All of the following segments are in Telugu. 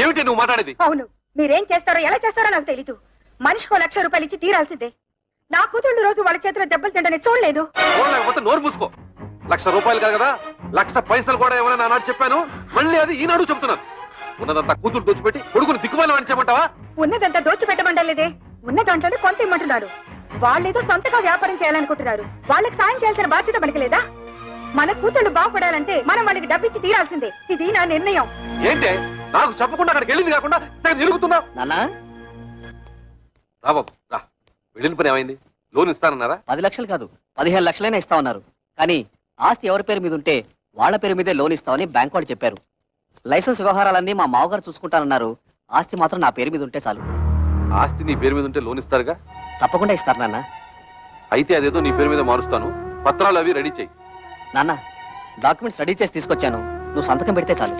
ఏమిటి నువ్వు మాట్లాడేది? అవును, మీరేం చేస్తారో ఎలా చేస్తారో నాకు తెలీదు. మనిషికో 1,00,000 రూపాయలు ఇచ్చి తీరాల్సిందే. నా కూతుళ్ళు రోజు వాళ్ళ చేతిలో దెబ్బలు తింటని చూడలేదు. లేకపోతే నోరు మూసుకో. 1,00,000 రూపాయలు కాదు కదా, 1,00,000 పైసలు కూడా ఏమైనా నాడు చెప్పాను. మళ్ళీ అది ఈనాడు చెప్తున్నాను. ఉన్నదంతా కూతురు దోచిపెట్టి కొడుకుని దిక్కుమాలి అనిచేమంటావా? ఉన్నదంతా దోచిపెట్టమంటలేదే, ఉన్న దాంట్లోనే కొంత ఇమ్మంటున్నారు. వాళ్ళేదో సొంతగా వ్యాపారం చేయాలనుకుంటున్నారు. వాళ్ళకి సాయం చేయాల్సిన బాధ్యత మనకి లేదా? మన కూతుళ్ళు బాగుపడాలంటే మనం వాళ్ళకి డబ్బిచ్చి తీరాల్సిందే. ఇది నా నిర్ణయం. ఏంటే నాకు చెప్పకుండా అక్కడికి వెళ్ళింది కాకుండా తిరుగుతున్నావు? రా బాబు రా. వెళ్ళిన పని ఏమైంది? లోన్ ఇస్తానన్నారా? 10 లక్షలు కాదు 15 లక్షలైనా ఇస్తామన్నారు. కానీ ఆస్తి ఎవరి పేరు మీద ఉంటే వాళ్ళ పేరు మీదే లోన్ ఇస్తామని బ్యాంక్ వాళ్ళు చెప్పారు. లైసెన్స్ వ్యవహారాలన్నీ మా మామగారు చూసుకుంటానన్నారు. ఆస్తి మాత్రం నా పేరు మీద ఉంటే చాలు. ఆస్తి నీ పేరు మీద ఉంటే లోన్ ఇస్తారుగా? తప్పకుండా ఇస్తారు నాన్న. అయితే అదేదో నీ పేరు మీద మారుస్తాను. పత్రాలు అవి రెడీ చెయ్యి. నాన్న, డాక్యుమెంట్స్ రెడీ చేసి తీసుకొచ్చాను. నువ్వు సంతకం పెడితే చాలు.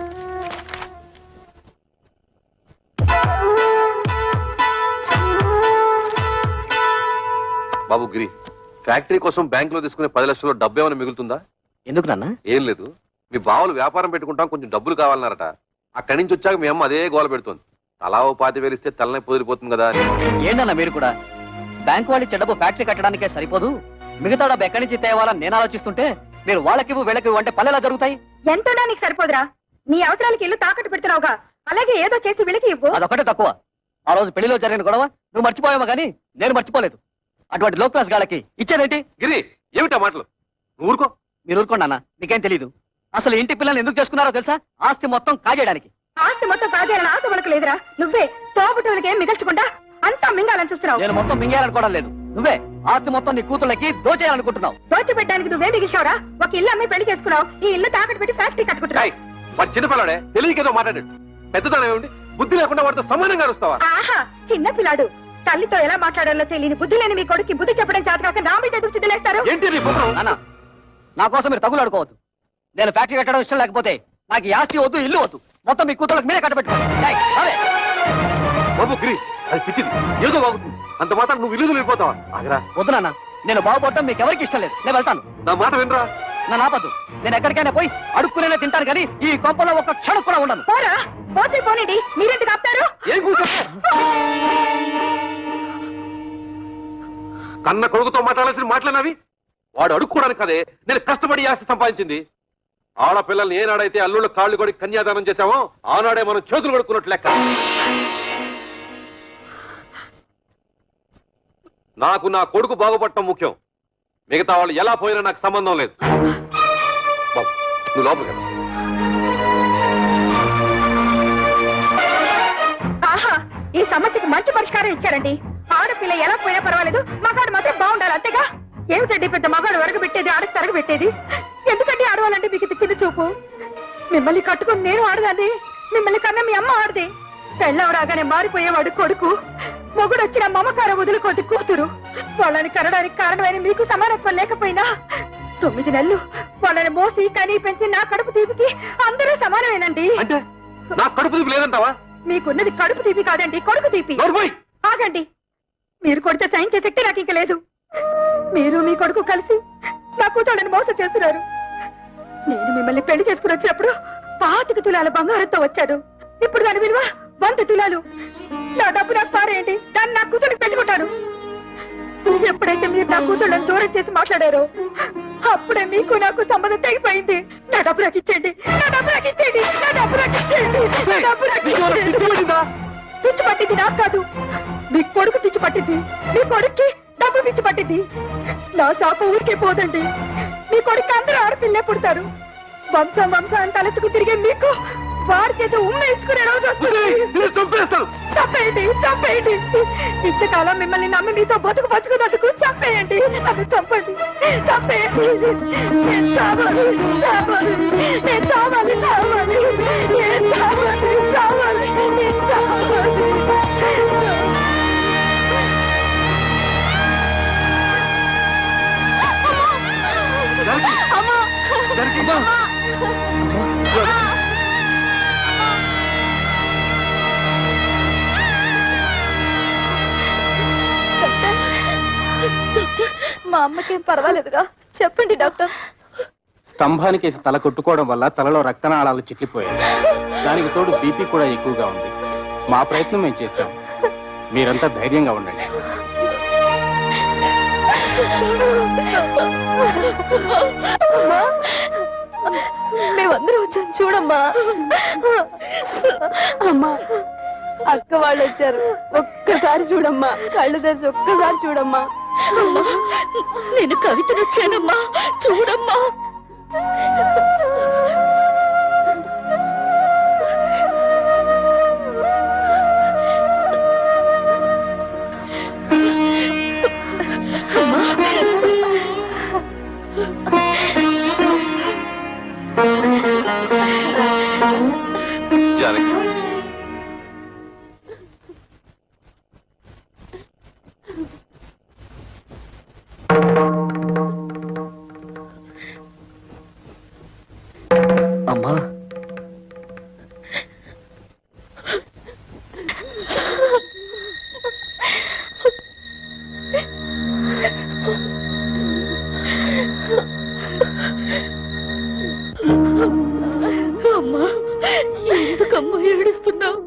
బాబు గిరి, ఫ్యాక్టరీ కోసం బ్యాంకులో తీసుకునే 10 లక్షల డబ్బు ఏమైనా మిగులుతుందా? ఎందుకు నాన్న? ఏం లేదు, మీ బావులు వ్యాపారం పెట్టుకుంటాం, కొంచెం డబ్బులు కావాలన్నారట. అక్కడి నుంచి వచ్చాక మీ అమ్మ అదే గోల పెడుతుంది. తలా 5,000 ఇస్తే తలనే పొదిరిపోతుంది కదా అని. ఏంటన్నా మీరు కూడా? బ్యాంకు వాళ్ళు ఇచ్చే డబ్బు ఫ్యాక్టరీ కట్టడానికే సరిపోదు, మిగతా డబ్బు ఎక్కడి నుంచి తేవాలని నేను ఆలోచిస్తుంటే మీరు వాళ్ళకివ్వు వీళ్ళకివ్వు అంటే పల్లెలా జరుగుతాయి? ఎంతోనా నీకు సరిపోదురా? నీ అవసరాలకి ఇల్లు తాకట్టు పెడుతున్నావుగా, అలాగే ఏదో చేసి వీళ్ళకి ఇవ్వు. అదొకటే తక్కువ. ఆ రోజు పెళ్లిలో జరిగిన గొడవ నువ్వు మర్చిపోయావా కానీ నేను మర్చిపోలేదు. అటువంటి లో క్లాస్ గాళ్ళకి ఇచ్చేదేంటి? గిరి, ఏమిటా మాటలు? ఊరుకో. మీరు ఊరుకోండి అన్న, మీకేం తెలీదు. అసలు ఇంటి పిల్లల్ని ఎందుకు చేసుకున్నారో తెలుసా? ఆస్తి మొత్తం కాజేయడానికి. ఆస్తి మొత్తం కాజేయాలని ఆశ మనకు లేదురా. నువ్వే తోబుట్టులకి ఏం మిగల్చకుండా అంతా మింగాలని చూస్తున్నావు. నేను మొత్తం మింగేయాలనుకోవడం లేదు. నువ్వే ఆస్తి మొత్తం నీ కూతుళ్ళకి దోచేయాలనుకుంటున్నావు. దోచిపెట్టడానికి నువ్వే మిగిల్చావురా. ఒక ఇల్లు అమ్మి పెళ్లి చేసుకున్నావు. ఈ ఇల్లు తాకట్టు పెట్టి ఫ్యాక్టరీ కట్టుకుంటున్నావు. వాడు చిన్నపిల్లాడే, తెలియకేదో మాట్లాడాడు. పెద్దదానం ఏమిటి? బుద్ధి లేకుండా వాడితో సమానంగా వస్తావా? ఆహా, చిన్న పిల్లాడు. తల్లితో ఎలా మాట్లాడాలో తెలియని బుద్ధి లేని మీ కొడుకు బుద్ధి చెప్పడం చేతకాక నా మీద ఎదురు చిద్దులేస్తారు. ఏంటి నీ బుర్ర? నా కోసం మీరు తగులాడుకోవద్దు. నేను ఫ్యాక్టరీ కట్టడం ఇష్టం లేకపోతే నాకు ఈ ఆస్తి వద్దు, ఇల్లు వద్దు. మొత్తం మీ కూతుళ్ళకి మీరే కట్టబెట్టుకోండి. బాబు గిరి, అది పిచ్చిది, ఏదో బాగుతుంది. అంత మాత్రం నువ్వు ఇల్లు వెళ్ళిపోతావా? ఆగరా. వద్దు నాన్న, నేను బాగుపడటం మీకు ఎవరికి ఇష్టం లేదు. నేను వెళ్తాను. నా మాట వినరా? నా నాపద్దు. నేను ఎక్కడికైనా పోయి అడుక్కునే తింటాను కానీ ఈ కొంపలో ఒక్క క్షణం కూడా ఉండను. పోరా, పోతే పోనండి. మీరెందుకు ఆపుతారు? ఏం కూర్చో? కన్న కొడుకుతో మాట్లాడాల్సిన మాటలన్నవి. వాడు అడుక్కోవడానికి కదే నేను కష్టపడి ఆస్తి సంపాదించింది. ఆడపిల్లల్ని ఏనాడైతే అల్లుళ్ళ కాళ్ళు కొడి కన్యాదానం చేశామో ఆనాడే మనం చేతులు కొడుకున్నట్లు లెక్క. నాకు నా కొడుకు బాగుపడటం ముఖ్యం. మిగతా వాళ్ళు ఎలా పోయినా నాకు సంబంధం లేదు. బాబు, నువ్వు లోపలికి వెళ్ళు. ఆహా, ఈ సమస్యకు మంచి పరిష్కారం ఇచ్చారండి. ఆడపిల్ల ఎలా పోయినా పర్వాలేదు, మగాడు మాత్రం బాగుండాలి, అంతేగా? ఏమిటండి పెద్ద మగాడు వరకు పెట్టేది, ఆడకు తరగ పెట్టేది? ఎందుకంటే ఆడవాలంటే మీకు ఇది చిన్న చూపు? మిమ్మల్ని కట్టుకుని నేను ఆడదాన్ని, మిమ్మల్ని కన్నా మీ అమ్మ ఆడదే. పెళ్ళం రాగానే మారిపోయేవాడు కొడుకు, మొగుడు వచ్చిన మమకారం వదులుకోది కూతురు. వాళ్ళని కనడానికి కారణమైన మీకు సమానత్వం లేకపోయినా 9 నెలలు వాళ్ళని మోసి కనీ పెంచి నా కడుపు తీపికి అందరూ సమానమేనండి. అంటే నా కడుపు తీపి లేదంటావా? మీకున్నది కడుపు తీపి కాదండి, కొడుకు తీపి. ఆగండి, మీరు కొడితే సైన్ చేసే శక్తి నాకు ఇంక లేదు. మీరు మీ కొడుకు కలిసి నా కూతుళ్ళని మోసం చేస్తున్నారు. నేను మిమ్మల్ని పెళ్లి చేసుకుని వచ్చినప్పుడు 25 తులాల బంగారంతో వచ్చాను. ఇప్పుడు దాని విలువ 100 తులాలు. నా డబ్బు నాకు పారేయండి, దాన్ని నా కూతురికి పెట్టుకుంటాను. ఎప్పుడైతే మీరు నా కూతుళ్ళని దూరం చేసి మాట్లాడారో అప్పుడే మీకు నాకు సంబంధం తెగిపోయింది. నా డబ్బు నాకు ఇచ్చేయండి, నా డబ్బు నాకు ఇచ్చేయండి, నా డబ్బు నాకు ఇచ్చేయండి, నా డబ్బు నాకు ఇచ్చేయండి. పిచ్చి పట్టింది నాకు కాదు, మీ కొడుకు పిచ్చి పట్టింది. మీ కొడుక్కి డబ్బు పిచ్చి పట్టింది. నా శాప ఊరికే పోదండి. మీ కొడుకు అందరూ ఆడపిల్లే పుడతారు. వంశం వంశాన్ని తలెత్తుకు తిరిగే మీకు వారి చేత ఉమ్మేసుకునే రోజు వస్తుంది. చంపేయండి, చంపేయండి. ఇంతకాలం మిమ్మల్ని నమ్మి మీతో బతుకు పంచుకున్నందుకు చంపేయండి. నన్ను చంపండి, చంపేయండి. నేను చావాలి, చావాలి, నేను చావాలి, చావాలి, నేను చావాలి, చావాలి, నేను చావాలి. మా అమ్మకేం పర్వాలేదుగా? చెప్పండి డాక్టర్. స్తంభానికేసి తల కొట్టుకోవడం వల్ల తలలో రక్తనాళాలు చిట్లిపోయాయి. దానికి తోడు బీపీ కూడా ఎక్కువగా ఉంది. మా ప్రయత్నం మేము చేశాం. మీరంతా ధైర్యంగా ఉండండి. మేమందరం వచ్చాం చూడమ్మా. అమ్మా, అక్క వాళ్ళు వచ్చారు. ఒక్కసారి చూడమ్మా, కళ్ళు తెరిచి ఒక్కసారి చూడమ్మా. నేను కవితను వచ్చానమ్మా, చూడమ్మా. జానకి, అమ్మా, అమ్మా, ఎందుకమ్మా ఏడుస్తున్నావు?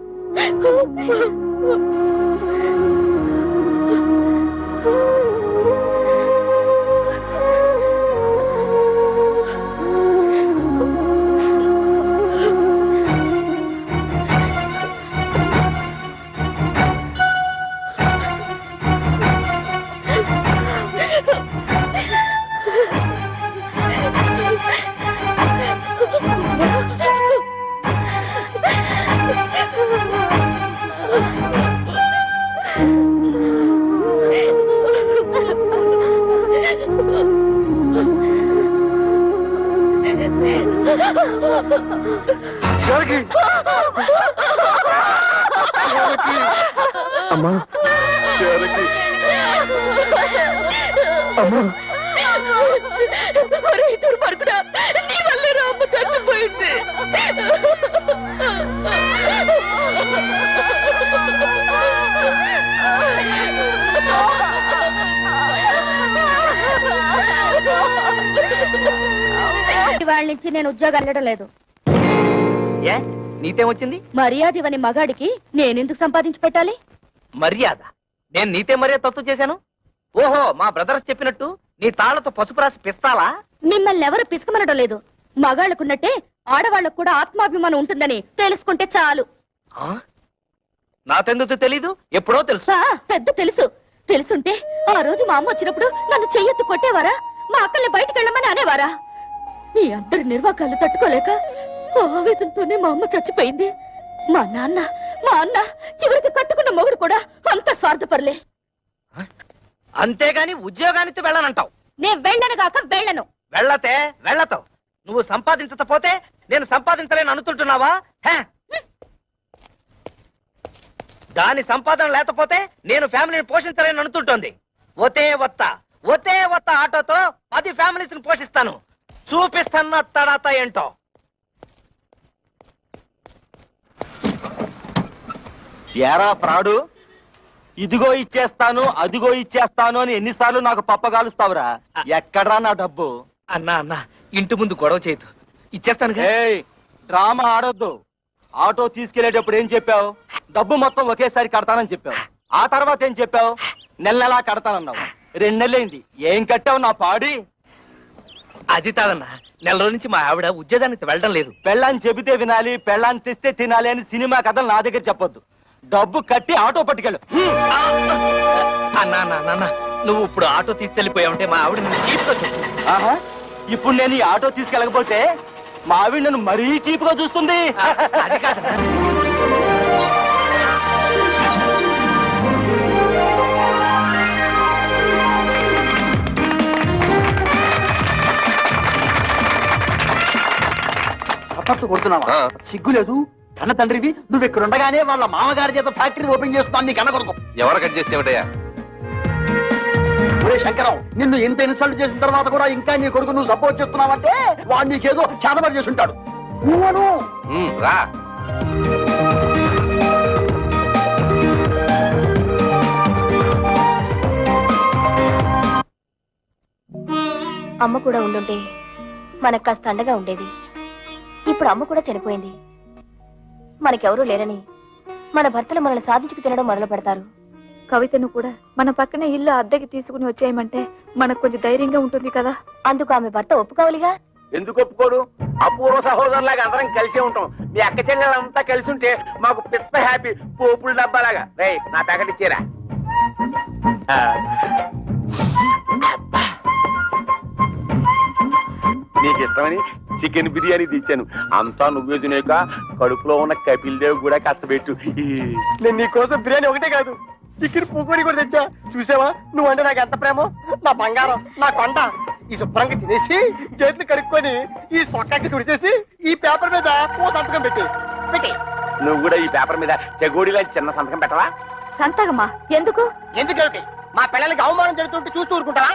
జానకి, అమ్మా, జానకి. అమ్మా, దుర్మార్గుడా, నీ వల్లే రామ్మ చచ్చిపోయింది. వాళ్ళ నుంచి నేను ఉద్యోగం వెళ్ళడం లేదు. ఏ నీతేమొచ్చింది? మర్యాద ఇవని మగాడికి నేనెందుకు సంపాదించి పెట్టాలి? మర్యాద? నేను నీతే మర్యాద తత్తు చేశాను? ఓహో, మా బ్రదర్స్ చెప్పినట్టు నీ తాళ్లతో పసుపు రాసి పిస్తాలా? మిమ్మల్ని ఎవరు పిసుకమనడం లేదు. మగాళ్ళకున్నట్టే ఆడవాళ్ళకు కూడా ఆత్మాభిమానం ఉంటుందని తెలుసుకుంటే చాలు. నాకెందుకు తెలీదు? ఎప్పుడో తెలుసు. పెద్ద తెలుసు. తెలుసుంటే ఆ రోజు మా అమ్మ వచ్చినప్పుడు నన్ను చెయ్యెత్తు కొట్టేవారా? మా అక్కల్ని బయటకు వెళ్ళమని అనేవారా? మీ అందరి నిర్వాకాలు తట్టుకోలేక ఆవేదంతోనే మా అమ్మ చచ్చిపోయింది. మా అన్న చివరికి కట్టుకున్న మొగుడు కూడా అంత స్వార్థపరలే. అంతేగాని ఉద్యోగానికి వెళ్ళనంటావు? నేను వెళ్ళను గాక వెళ్ళను. వెళ్ళతే వెళ్ళతావు. నువ్వు సంపాదించకపోతే నేను సంపాదించలేను అనుకుంటున్నావా? దాని సంపాదన లేకపోతే నేను ఫ్యామిలీని పోషించలేను అనుకుంటోంది. ఒతే వత్త ఆటోతో 10 ఫ్యామిలీస్ ని పోషిస్తాను. చూపిస్తున్న తడాత ఏంటో. ఎరా ఫ్రాడు, ఇదిగో ఇచ్చేస్తాను అదిగో ఇచ్చేస్తాను అని ఎన్నిసార్లు నాకు పప్పగాలుస్తావురా? ఎక్కడ్రా నా డబ్బు? అన్నా ఇంటి ముందు గొడవ చేయదు, ఇచ్చేస్తాను. ఏయ్, డ్రామా ఆడొద్దు. ఆటో తీసుకెళ్లేటప్పుడు ఏం చెప్పావు? డబ్బు మొత్తం ఒకేసారి కడతానని చెప్పావు. ఆ తర్వాత ఏం చెప్పావు? నెలలా కడతానన్నావు. 2 నెలలైంది, ఏం కట్టావు నా పాడి? అది కాదన్నా, నెల రోజుల నుంచి మా ఆవిడ ఉద్యోగానికి వెళ్ళడం లేదు. పెళ్ళాన్ని చెబితే వినాలి, పెళ్ళాన్ని తెస్తే తినాలి అని సినిమా కథలు నా దగ్గర చెప్పొద్దు. డబ్బు కట్టి ఆటో పట్టుకెళ్ళు. అన్నా, నువ్వు ఇప్పుడు ఆటో తీసుకెళ్లిపోయావంటే మా ఆవిడ నువ్వు చీప్గా చెప్పు. ఆహా, ఇప్పుడు నేను ఈ ఆటో తీసుకెళ్ళకపోతే మా ఆవిడ నన్ను మరీ చీప్గా చూస్తుంది. అది కాదన్నా. చప్పట్లు కొడుతున్నావా? సిగ్గులేదు? కన్న తండ్రివి నువ్వు ఇక్కడ ఉండగానే వాళ్ళ మామగారి చేత ఫ్యాక్టరీ ఓపెన్ చేస్తున్నాను. నీ కన్న కొడుకు ఎవరు కట్ చేస్తేమిటయ్యా? ఒరే శంకరం, నిన్ను ఇంత ఇన్సల్ట్ చేసిన తర్వాత కూడా ఇంకా నీ కొడుకు నువ్వు సపోర్ట్ చేస్తున్నావంటే వాడు నీకేదో చేతబడి చేసి ఉంటాడు. నువ్వను రా. అమ్మ కూడా ఉండుంటే మనకు కాస్త అండగా ఉండేది. ఇప్పుడు అమ్మ కూడా చనిపోయింది. మనకెవరూ లేరని మన భర్తలు మనల్ని సాధించుకు తినడం మొదలు పెడతారు. కవితను కూడా మన పక్కన ఇల్లు అద్దెకి తీసుకుని వచ్చేయమంటే మనకు కొంచెం ధైర్యంగా ఉంటుంది కదా. అందుకు ఆమె భర్త ఒప్పుకోవాలిగా. ఎందుకు ఒప్పుకోడు? అపూర్వ సహోదరులాగా అందరం కలిసే ఉంటాం. మీ అక్క చెల్లెలంతా కలిసి ఉంటే మాకు పిత్త హ్యాపీ. పోపుల డబ్బాలాగా. రే నా ప్యాకెట్ ఇచ్చేరా. నీకు ఇష్టమని చికెన్ బిర్యానీ తెచ్చాను. అంతా నువ్వే తినేక కడుపులో ఉన్న కపిల్ దేవ్ కూడా కష్టపెట్టు. నేను నీకోసం బిర్యానీ ఒకటే కాదు, చికెన్ పూకోడి కూడా తెచ్చా. చూసావా నువ్వంటే నాకు ఎంత ప్రేమో. నా బంగారం, నా కొండ. ఈ శుభ్రంగా తినేసి చేతులు కడుక్కొని ఈ సొక్కకి తుడిచేసి ఈ పేపర్ మీద ఓ సంతకం పెట్టి. నువ్వు కూడా ఈ పేపర్ మీద చెగోడిలా చిన్న సంతకం పెట్టవా? సంతకమా? ఎందుకు? ఎందుకేమిటి? మా పిల్లలకి అవమానం జరుగుతుంటే చూస్తూ ఊరుకుంటావా?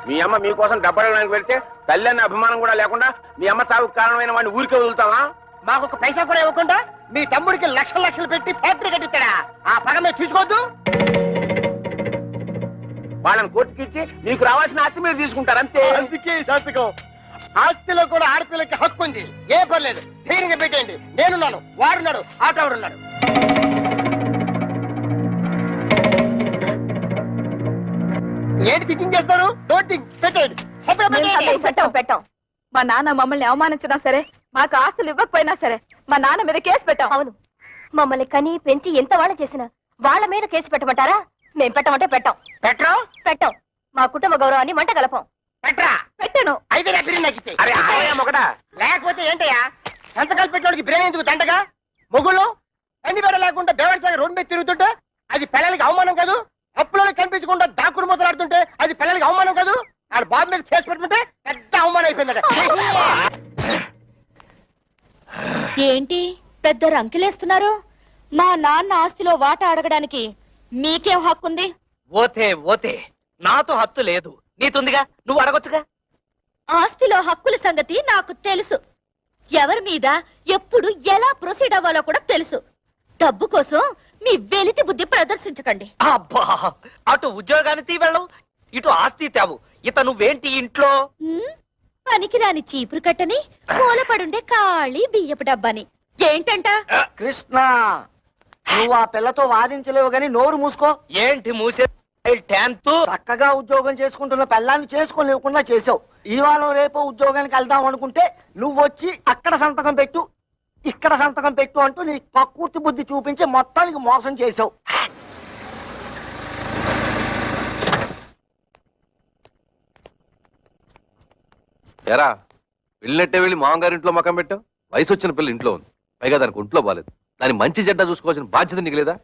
మీ అమ్మ మీకోసం డబ్బడానికి పెడితే తల్లి అనే అభిమానం కూడా లేకుండా మీ అమ్మ చావుకు కారణమైన వాడిని ఊరికే వదులుతావా? మాకు ఒక పైసా కూడా ఇవ్వకుండా మీ తమ్ముడికి లక్షలు లక్షలు పెట్టి ఫ్యాక్టరీ కట్టిస్తాడా? ఆ పగ మీరు తీసుకోవద్దు. వాళ్ళని కోర్టుకి ఇచ్చి నీకు రావాల్సిన ఆస్తి మీరు తీసుకుంటారు అంతే. అందుకే ఈ సంతకం. ఆస్తిలో కూడా ఆడపిల్లకి హక్కు ఉంది. ఏ పర్లేదు, ధైర్యంగా పెట్టేయండి. నేనున్నాను, వాడున్నాడు, ఆటోడున్నాడు. ఏంటి థింకింగ్ చేస్తారు? డోంట్ థింక్, పెట్టండి. పెట్టాం. మా నాన్న మమ్మల్ని అవమానించినా సరే, మాకు ఆస్తులు ఇవ్వకపోయినా సరే, మా నాన్న మీద కేసు పెట్టాం. అవును, మమ్మల్ని కని పెంచి ఎంత వాళ్ళ చేసినా వాళ్ళ మీద కేసు పెట్టమంటారా? మేం పెట్టమంటే పెట్టాం. పెట్టరు? పెట్టాం. మా కుటుంబ గౌరవాన్ని మంట కలపం. పెట్టరా? పెట్టాను. అయితే నా బిర్యానీ నాకు ఇచ్చేయ్. అరే ఆయా మొగడా. లేకపోతే ఏంటయ్యా సంతకాలు పెట్టడానికి బిర్యానీ ఎందుకు దండగా? మొగుళ్ళు అన్ని బెడ లేకుండా బేవర్సాగా రోడ్డు మీద తిరుగుతుంటే అది పిల్లలకి అవమానం కాదు? అప్పులోకి కనిపించకుండా దాక్కుడు మొదలాడుతుంటే అది పిల్లలకి అవమానం కాదు? ఆడ బాబు మీద కేసు పెట్టుకుంటే పెద్ద అవమానం అయిపోయిందట. ఏంటి పెద్ద రంకెలేస్తున్నారు? మా నాన్న ఆస్తిలో వాటా అడగడానికి మీకేం హక్కుంది? ఓతే ఓతే, నాతో హత్తు లేదు, నీతుందిగా, నువ్వు అడగొచ్చుగా. ఆస్తిలో హక్కుల సంగతి నాకు తెలుసు. ఎవరి మీద ఎప్పుడు ఎలా ప్రొసీడ్ అవ్వాలో కూడా తెలుసు. డబ్బు కోసం మీ వెలితి బుద్ధి ప్రదర్శించకండి. అబ్బా, అటు ఉద్యోగాన్ని తీవెళ్ళవు, ఇటు ఆస్తి తేవు. ఇత నువ్వేంటి ఇంట్లో? పనికిరాని చీపురు కట్టని, మూలపడుండే ఖాళీ బియ్యపు డబ్బాని. ఏంటంట? కృష్ణ, నువ్వు ఆ పిల్లతో వాదించలేవు గాని నోరు మూసుకో. ఏంటి మూసే? చక్కగా ఉద్యోగం చేసుకుంటున్న పిల్లాన్ని చేసుకోలేకుండా చేసావు. ఇవాళ రేపు ఉద్యోగానికి వెళ్దాం అనుకుంటే నువ్వు వచ్చి అక్కడ సంతకం పెట్టు, ఇక్కడ సంతకం పెట్టు అంటూ నీ ప్రకృతి బుద్ధి చూపించి మొత్తానికి మోసం చేసావు. ఎరా వెళ్ళినట్టే వెళ్ళి మామగారింట్లో మకం పెట్టావు. వయసు వచ్చిన పిల్ల ఇంట్లో ఉంది, పైగా దానికి ఒంట్లో బాలేదు. దాని మంచి చెడ్డ చూసుకోవాల్సిన బాధ్యత నీకు లేదా?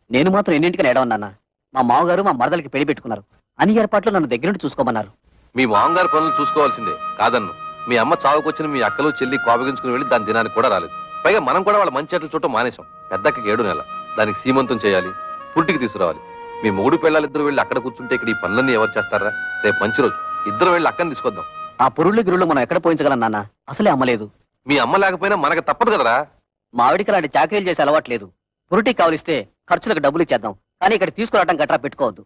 నేను మాత్రం ఎన్నింటికని ఏడవన్నా. మా మామగారు మా మరదలకి పెళ్లి పెట్టుకున్నారు. అన్ని ఏర్పాట్లు నన్ను దగ్గర నుండి చూసుకోమన్నారు. మీ మామగారి పనులు చూసుకోవాల్సిందే కాదన్ను. మీ అమ్మ చావుకొచ్చిన మీ అక్కలు చెల్లి కోపగించుకుని వెళ్ళి దాని దినానికి కూడా రాలేదు. పైగా మనం కూడా వాళ్ళ మంచి చెట్లు చూడటం మానేశాం. పెద్దకి 7 నెలల, దానికి సీమంతం చేయాలి, పుట్టికి తీసుకురావాలి. మీ 3 పిల్లలిద్దరు వెళ్ళి అక్కడ కూర్చుంటే ఇక్కడ ఈ పనులన్నీ ఎవరు చేస్తారా? రేపు మంచి రోజు, ఇద్దరు వెళ్ళి అక్కని తీసుకొద్దాం. ఆ పురుళ్ళు గిరుళ్ళు మనం ఎక్కడ పోయించగలం నాన్న? అసలే అమ్మలేదు. మీ అమ్మ లేకపోయినా మనకు తప్పదు కదరా. మా ఆవిడికి అలాంటి చాకరీలు చేసే అలవాట్లేదు. పురుటికి కావలిస్తే ఖర్చులకు డబ్బులు ఇచ్చేద్దాం, కానీ ఇక్కడ తీసుకురావడం గట్రా పెట్టుకోవద్దు.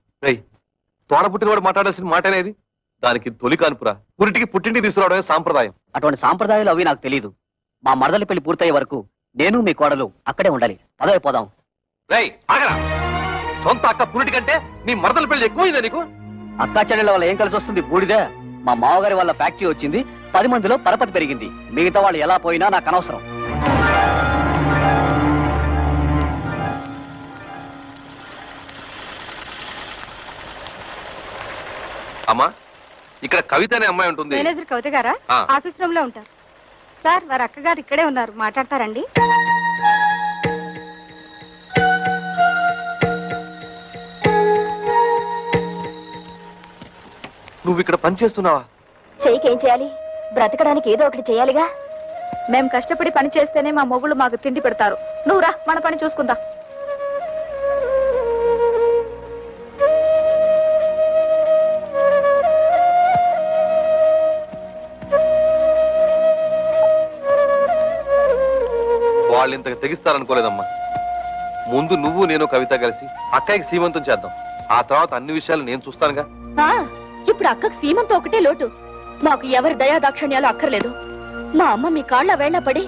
తోడ పుట్టినవాడు మాట్లాడాల్సిన మాట అనేది. దానికి తొలి కానుపురా. పురిటికి పుట్టింటికి తీసుకురావడమే సాంప్రదాయం. అటువంటి సాంప్రదాయాలు అవి నాకు తెలియదు. మా మరదలి పెళ్లి పూర్తయ్యే వరకు నేను మీ కోడలు అక్కడే ఉండాలి. పదవి పోదాం. ఆగరా, సొంత అక్క పురిటి కంటే నీ మరదల పెళ్లి ఎక్కువైందా నీకు? అక్కా చెల్లెళ్ళ వల్ల ఏం కలిసి వస్తుంది? బూడిదే. మా మావగారి వల్ల ఫ్యాక్టరీ వచ్చింది, 10 మందిలో పరపతి పెరిగింది. మిగతా వాళ్ళు ఎలా పోయినా నాకు అనవసరం. అమ్మా, ఇక్కడ కవిత అనే అమ్మాయి ఉంటుంది. మేనేజర్ కవిత గారా? ఆఫీస్ రూమ్ లో ఉంటారు సార్. వారి అక్కగారు ఇక్కడే ఉన్నారు, మాట్లాడతారండి. నువ్వు ఇక్కడ పని చేస్తున్నావా? చెయ్యికేం చేయాలి? బ్రతకడానికి ఏదో ఒకటి చేయాలిగా. మేం కష్టపడి పని చేస్తేనే మా మొగుళ్ళు మాకు తిండి పెడతారు. నువ్వు రా, మన పని చూసుకుందాం. వాళ్ళు ఇంతకు తెగిస్తారనుకోలేదమ్మా. ముందు నువ్వు నేను కవిత కలిసి అక్కయ్యకి సీమంతం చేద్దాం. ఆ తర్వాత అన్ని విషయాలు నేను చూస్తానుగా. ఇప్పుడు అక్కకు సీమంతో ఒకటే లోటు. మాకు ఎవరి దయా దాక్షణ్యాలు అక్కర్లేదు. మా అమ్మ మీ కాళ్ళ వేళ్ల పడి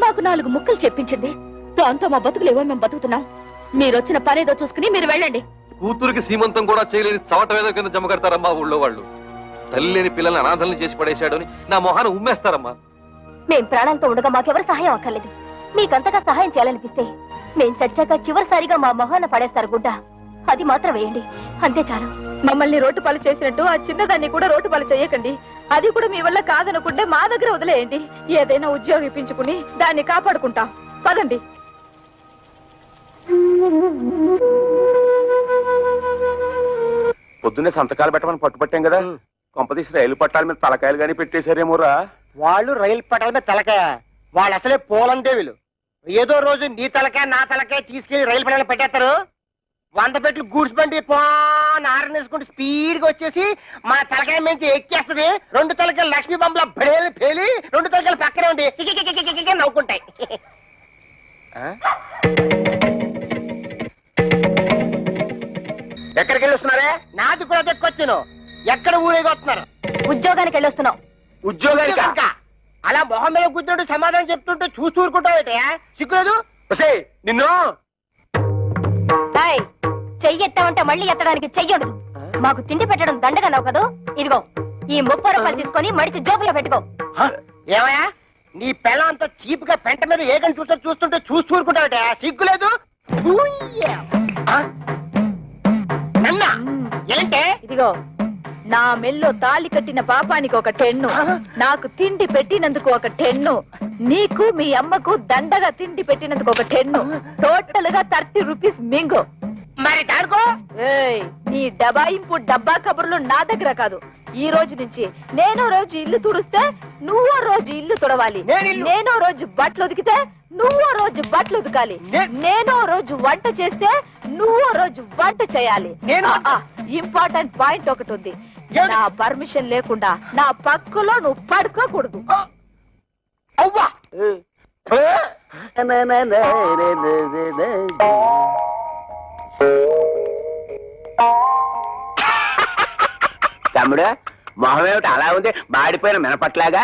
మాకు 4 ముక్కలు చెప్పించింది. దాంతో మా బతుకులేవో మేము బతుకుతున్నాం. మీరొచ్చిన పనేదో చూసుకుని మీరు వెళ్ళండి. కూతురికి సీమంతం కూడా చేయలేని చవటవేదో కింద జమ కడతారమ్మా ఊళ్ళో వాళ్ళు. తల్లి లేని పిల్లల్ని అనాథల్ని చేసి పడేశాడు అని నా మొహాన్ని ఉమ్మేస్తారమ్మా. మేం ప్రాణాలతో ఉండగా మాకెవరు సహాయం అక్కర్లేదు. మీకంతగా సహాయం చేయాలనిపిస్తే మేం చచ్చాక చివరిసారిగా మా మొహాన పడేస్తారు గుడ్డ, అది మాత్రం వేయండి, అంతే చాలు. మమ్మల్ని రోడ్డు పాలు చేసినట్టు ఆ చిన్నదాన్ని కూడా రోడ్డు పాలు చేయకండి. అది కూడా మీ వల్ల కాదనుకుంటే మా దగ్గర వదిలేయండి. ఏదైనా ఉద్యోగం ఇప్పించుకుని దాన్ని కాపాడుకుంటాం. పదండి. పొద్దున్నే సంతకాలు పెట్టమని పట్టుపట్టాం కదా, కొంపదీసి రైలు పట్టాల మీద తలకాయలు గానీ పెట్టేశారేమోరా. వాళ్ళు రైలు పట్టాల మీద తలకాయ, వాళ్ళు అసలే పోలందేవులు. ఏదో రోజు నీ తలకాయ నా తలకాయ తీసుకెళ్లి రైలు పట్టాల పెట్టేస్తారు. 100 పెట్లు గూడ్స్ బండి ఆరనేసుకుంటూ స్పీడ్ గా వచ్చేసి మా తలకాయ నుంచి ఎక్కేస్తది. 2 తలకాయలు లక్ష్మీ బొమ్మల బడేలు పేలి 2 తలకాయలు పక్కనే ఉండి కికికికికికికి నవ్వుకుంటాయి. ఎక్కడికి వెళ్ళి వస్తున్నారే? నాది కూడా దక్కొచ్చాను. ఎక్కడ ఊరేగి వస్తున్నారు? ఉద్యోగానికి వెళ్ళొస్తున్నాం. ఉద్యోగానికి అలా మొహం మీద కూర్చుంటూ సమాధానం చెప్తుంటే చూస్తూ ఊరుకుంటావు. సిగ్గులేదు? నిన్ను హాయ్, చెయ్యి ఎత్తామంటే మళ్ళీ ఎత్తడానికి చెయ్యడు. మాకు తిండి పెట్టడం దండగన్నావు కదూ, ఇదిగో ఈ 30 రూపాయలు తీసుకొని మడిచి జోబులో పెట్టుకో. ఏమయ్యా, నీ పెళ్ళం అంత చీప్ గా పెంట మీద ఏగని చూస్తుంటే చూస్తూ ఊరుకుంటావట. సిగ్గులేదు? నన్నా ఏంటే? ఇదిగో నా మెల్లో తాళి కట్టిన పాపానికి ఒక 10, నాకు తిండి పెట్టినందుకు ఒక 10, నీకు మీ అమ్మకు దండగా తిండి పెట్టినందుకు ఒక 10, టోటల్ గా 30 రూపీస్ మింగు. మరి దాడుకో. ఏయ్, నీ డబాయింపు డబ్బా కబుర్లు నా దగ్గర కాదు. ఈ రోజు నుంచి నేనో రోజు ఇల్లు తుడిస్తే నువ్వో రోజు ఇల్లు తుడవాలి. నేనో రోజు బట్టలు ఉతికితే నువ్వో రోజు బట్టలు ఉతకాలి. నేనో రోజు వంట చేస్తే నువ్వో రోజు వంట చేయాలి. ఇంపార్టెంట్ పాయింట్ ఒకటి ఉంది. నా పర్మిషన్ లేకుండా నా పక్కలో నువ్వు పడుకోకూడదు. అవ్వా తమ్ముడు, మొహం ఏమిటి అలా ఉంది? మాడిపోయిన మినపట్లాగా.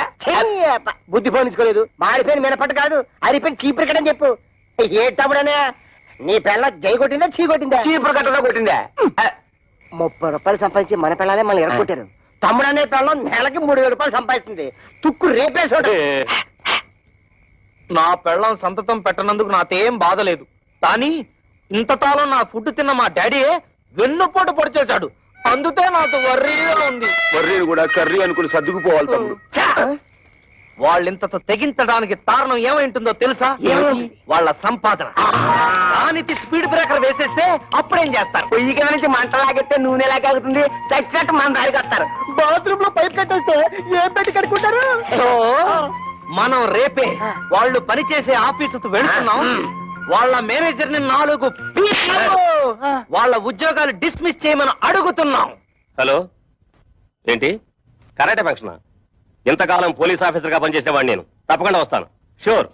బుద్ధి పోనించుకోలేదు. మాడిపోయిన మినపట్టు కాదు, అరిపోయిన చీపురు కట్టని చెప్పు. ఏ తమ్ముడనే, నీ పిల్ల జై కొట్టిందా చీ కొట్టిందా? చీపురు కట్టలో కొట్టిందా? 30 రూపాయలు సంపాదించి మన పిల్లలే మనం ఎరగొట్టారు. తమ్ముడనే పిల్లం నెలకి 3000 రూపాయలు సంపాదిస్తుంది. తుక్కు రేపేసాడు. నా పెళ్ళం సంతతం పెట్టనందుకు నాకేం బాధ లేదు, కానీ ఇంతకాలం నా ఫుడ్ తిన్న మా డాడీ వెన్నుపోటు పొడిచేశాడు. అందుకే నాకు వర్రీగా ఉంది. వర్రీని కూడా కర్రీ అనుకుని సర్దుకుపోవాలి తమ్ముడు. వాళ్ళింతతో తెగించడానికి కారణం ఏమైంటుందో తెలుసా? వాళ్ళ సంపాదన. దానికి స్పీడ్ బ్రేకర్ వేసేస్తే అప్పుడేం చేస్తారు? పొయ్యి కింద నుంచి మంట లాగెత్తే నూనె లాగవుతుంది. చచ్చినట్టు మన దారికి వస్తారు. బాత్రూమ్ లో పైప్ కట్టేస్తే ఏం పెట్టి కట్టుకుంటారు? సో మనం రేపే వాళ్ళు పనిచేసే ఆఫీసుకు వెళ్తున్నాం. వాళ్ళ మేనేజర్ ని 4 పీట్లు వాళ్ళ ఉద్యోగాలు డిస్మిస్ చేయమని అడుగుతున్నాం. హలో, ఏంటి కరాటే ఫంక్షన్? ఇంతకాలం పోలీస్ ఆఫీసర్ గా పనిచేసేవాడిని నేను. తప్పకుండా వస్తాను, షూర్.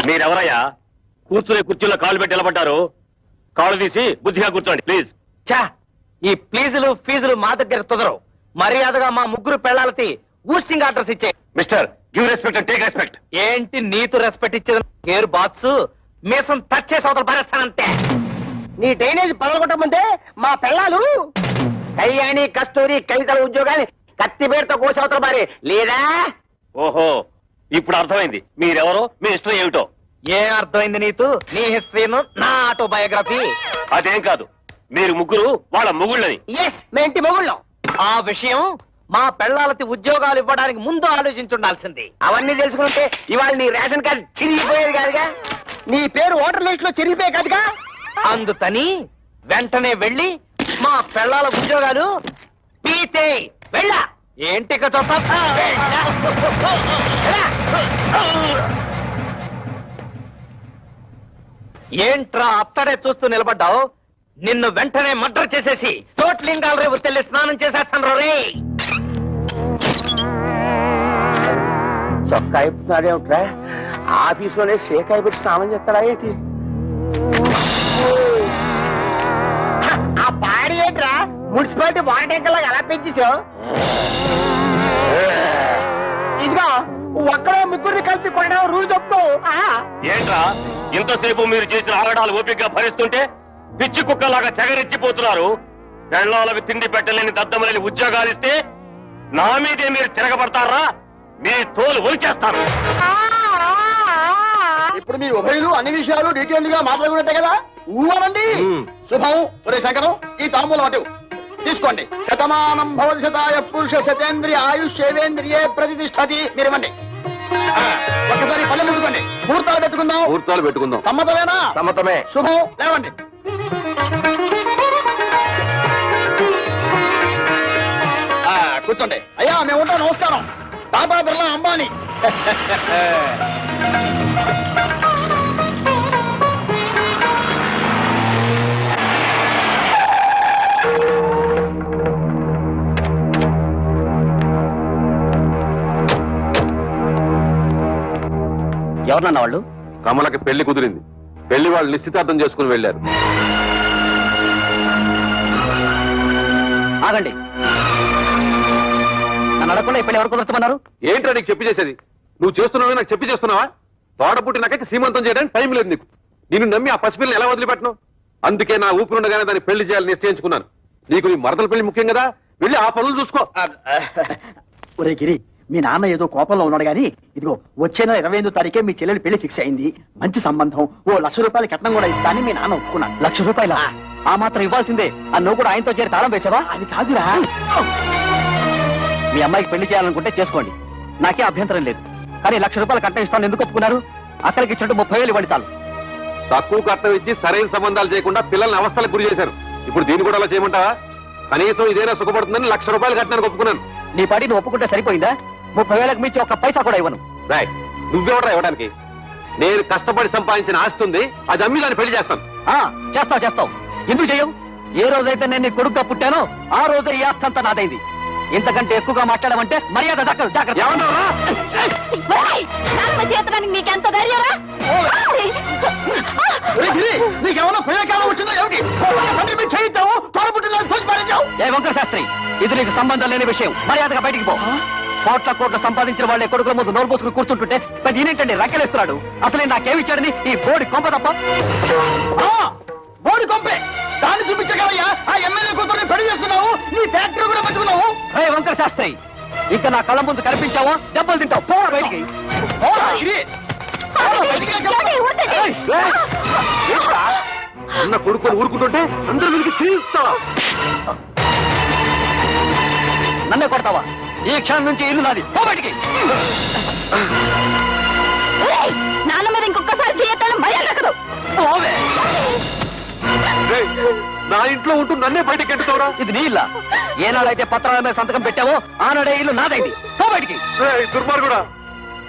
మీరెవరయ్యా కూర్చునే కుర్చీలో కాళ్ళు పెట్టి నిలబడ్డారు? కాళ్ళు తీసి బుద్ధిగా కూర్చోండి ప్లీజ్. చా, ఈ ప్లీజులు ఫీజులు మా దగ్గర కుదరవు. మర్యాదగా మా 3 పెళ్ళాలకి ఊస్టింగ్ ఆర్డర్స్ ఇచ్చే. Mister, give respect and take respect. ఏంటి నీతు రెస్పెక్ట్ ఇచ్చేది? కేర్ బాక్స్ మీసం టచ్ చేసి అవతల పారేస్తానంతే. నీ డ్రైనేజ్ పదలగొట్టమంటే మా పిల్లలు కళ్యాణి, కస్తూరి, కవితల ఉద్యోగాన్ని కత్తిపేరుతో కోసవతల పారే లేదా? ఓహో, ఇప్పుడు అర్థమైంది మీరెవరో, మీ హిస్టరీ ఏమిటో. ఏం అర్థమైంది నీతు? నీ హిస్టరీను, నా ఆటోబయోగ్రఫీ. అదేం కాదు, మీరు ముగ్గురు వాళ్ళ మొగుళ్ళని. ఎస్, మేంటి మొగుళ్ళం. ఆ విషయం మా పెళ్ళాలకి ఉద్యోగాలు ఇవ్వడానికి ముందు ఆలోచించుండాల్సింది. అవన్నీ తెలుసుకుంటే ఇవాళ నీ రేషన్ కార్డు చిరిగిపోయేది కాదుగా, నీ పేరు ఓటర్ లిస్ట్ లో చిరిగిపోయే కాదుగా. అందుకని వెంటనే వెళ్ళి మా పెళ్ళాల ఉద్యోగాలు పీతే వెళ్ళా. ఏంటి ఏంట్రా అత్తడే చూస్తూ నిలబడ్డావు? నిన్ను వెంటనే మర్డర్ చేసేసి తోట్లింగాల రేపు తెల్లి స్నానం చేసేస్తాను రే. చొక్కా అయిపోతున్నాడేమిట్రా? ఆఫీసులోనే షేక్ అయిపోయి స్నానం చేస్తాడా ఏంటి? మున్సిపాలిటీ వాటర్ ట్యాంకర్ లాగా ఎలా పెంచేసావు? ఇదిగో ఒక్కడే ముగ్గురిని కలిపి కొనడం రూల్ చెప్తూ. ఏంట్రా ఇంతసేపు మీరు చేసిన ఆగడాలు ఓపికగా భరిస్తుంటే పిచ్చి కుక్కలాగా తెగరెచ్చిపోతున్నారు. పెళ్ళాలకు తిండి పెట్టలేని దద్దమలేని ఉద్యోగాలు ఇస్తే నా మీదే మీరు తిరగబడతారా? మీ తోలు ఒలిచేస్తాను. ఇప్పుడు మీ ఉభయులు అన్ని విషయాలు డీటెయిల్ గా మాట్లాడుకున్నట్టే కదా? ఊరండి. శుభం. ఒరే శంకరం, ఈ తాంబూలం అటు తీసుకోండి. శతమానం భవతి శతాయ పురుష శతేంద్రియ ఆయుష్యేంద్రియే ప్రతిష్టతి. మీరేమండి ఒక్కసారి పల్లె పెట్టుకోండి. ముహూర్తాలు పెట్టుకుందాం. ముహూర్తాలు పెట్టుకుందాం. సమ్మతమేనా? సమ్మతమే. శుభం. లేవండి. కూర్చోండి. అయ్యా మేము ఉంటాం. నమస్కారం. టాటా బిర్లా అంబానీ. ఎవరన్నా వాళ్ళు? కమలకి పెళ్లి కుదిరింది. పెళ్లి వాళ్ళు నిశ్చితార్థం చేసుకుని వెళ్ళారు. ఆగండి. నన్ను అడగకుండా ఈ పెళ్లి ఎవరు కుదరచమన్నారు? ఏంట్రా నీకు చెప్పి చేసేది? నువ్వు చేస్తున్నావు నాకు చెప్పి చేస్తున్నావా? తోడపుట్టినాక సీమంతం చేయడానికి టైం లేదు నీకు. నిన్ను నమ్మి ఆ పసిపిల్లని ఎలా వదిలిపెట్టను? అందుకే నా ఊపిరుండగానే దాన్ని పెళ్లి చేయాలని నిశ్చయించుకున్నాను. నీకు నీ మరదల పెళ్లి ముఖ్యం కదా, వెళ్ళి ఆ పనులు చూసుకో. ఒరే గిరి, మీ నాన్న ఏదో కోపంలో ఉన్నాడు గాని ఇదిగో వచ్చే నెల 28వ తారీఖే మీ చెల్లెలు పెళ్లి ఫిక్స్ అయింది. మంచి సంబంధం. ఓ 1,00,000 రూపాయల కట్నం కూడా ఇస్తానని మీ నాన్న ఒప్పుకున్నాడు. 1,00,000 రూపాయల? ఆ మాత్రం ఇవ్వాల్సిందే. నువ్వు కూడా ఆయనతో చేరి తాళం వేసావా? అది కాదురా. మీ అమ్మాయికి పెళ్లి చేయాలనుకుంటే చేసుకోండి, నాకే అభ్యంతరం లేదు. కానీ 1,00,000 రూపాయలు కట్నం ఇస్తాను ఎందుకు ఒప్పుకున్నారు? అక్కడికి ఇచ్చినట్టు 30,000 ఇవ్వండి చాలు. తక్కువ కట్నం ఇచ్చి సరైన సంబంధాలు చేయకుండా పిల్లల్ని అవస్థలకు గురి చేశారు. ఇప్పుడు దీన్ని కూడా అలా చేయమంటావా? కనీసం ఇదేనా సుఖపడుతుందని 1,00,000 రూపాయలు కట్టానికి ఒప్పుకున్నాను. నీ పాటి నువ్వు ఒప్పుకుంటే సరిపోయిందా? 30,000కి మించి ఒక్క పైసా కూడా ఇవ్వను. రాయ్, నువ్వెవడా ఇవ్వడానికి? నేను కష్టపడి సంపాదించిన ఆస్తి ఉంది, అది అమ్మి దాన్ని పెళ్లి చేస్తాను. చేస్తావు. ఎందుకు చెయ్యవు? ఏ రోజైతే నేను నీ కొడుకుగా పుట్టానో ఆ రోజే ఈ ఆస్తి అంతా నాదైంది. ఇంతకంటే ఎక్కువగా మాట్లాడమంటే మర్యాద దక్కదు. జాగ్రత్త. నీకెంత ధైర్యరా? నీకేమన్నా ప్రయోగాలు వచ్చిందో ఏమిటి? చేయిస్తావు ఏ వంకర శాస్త్రి, ఇది నీకు సంబంధం లేని విషయం. మర్యాదగా బయటికి పో. కోట్ల సంపాదించిన వాళ్ళే కొడుకుల ముందు నోరు పోసుకుని కూర్చుంటుంటే పెద్ద ఈయనేంటండి రక్కెలేస్తున్నాడు? అసలే నాకేమిచ్చాడని ఈ బోడి కొంప తప్ప. బోడి కొంపే దాన్ని చూపించగలయ్యా. ఆ ఎమ్మెల్యే కూతుర్ని పెళ్లి చేస్తున్నావు, నీ ఫ్యాక్టరీ కూడా పెట్టుకున్నావు. వంకర శాస్త్రి, ఇంకా నా కళ్ళ ముందు కనిపించావో దెబ్బలు తింటావు. పోరా బయటికి. అన్న కొడుకుని ఊరుకుంటుంటే అందరూ వీరికి చేయిస్తావా? నన్నే కొడతావా? ఈ క్షణం నుంచి ఇల్లు నాది. పో బయటికి. నాన్న మీద ఇంకొకసారి చేయొద్దని మర్యాద దక్కదు. పోవే. నా ఇంట్లో ఉంటూ నన్నే బయటకి ఎంటుతావురా? ఇది నీ ఇల్లా? ఏనాడైతే పత్రాల మీద సంతకం పెట్టావో ఆనాడే ఇల్లు నాదైంది. పో బయటికి. దుర్మార్గుడా,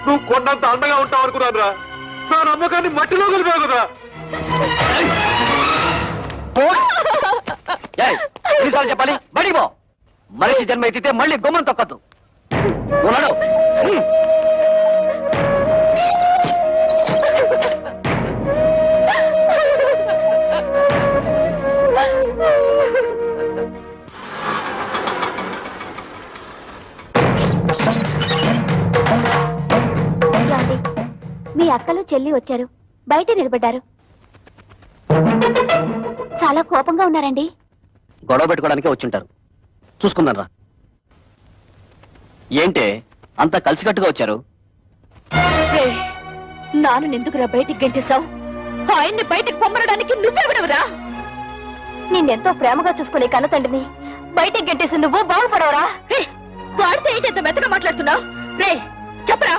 నువ్వు కొండంత అండగా ఉంటావు అనుకున్నాను రా. నా నమ్మకాన్ని మట్టిలో కలిపావు కదా. ఎన్నిసార్లు చెప్పాలి? బడికి పో. మనిషి జన్మ ఎత్తితే మళ్ళీ గుమ్మం తొక్కద్దు. ఉన్నాడు. మీ అక్కలు చెల్లి వచ్చారు, బయట నిలబడ్డారు. చాలా కోపంగా ఉన్నారండి. గొడవ పెట్టుకోవడానికే వచ్చుంటారు. చూసుకుందాం రా. ఏంటే అంతా కలిసికట్టుగా వచ్చారు? నాన్న ఎందుకురా బయటికి గంటేశావు? ఆయన్ని బయటకు పొమ్మనడానికి నువ్వెవడవురా? నిన్నెంతో ప్రేమగా చూసుకునే కన్న తండ్రిని బయటికి గంటేసి నువ్వు బాగుపడవరా? వాడితే ఏంటి ఎంత మెత్తగా మాట్లాడుతున్నావు? రే చెప్పరా,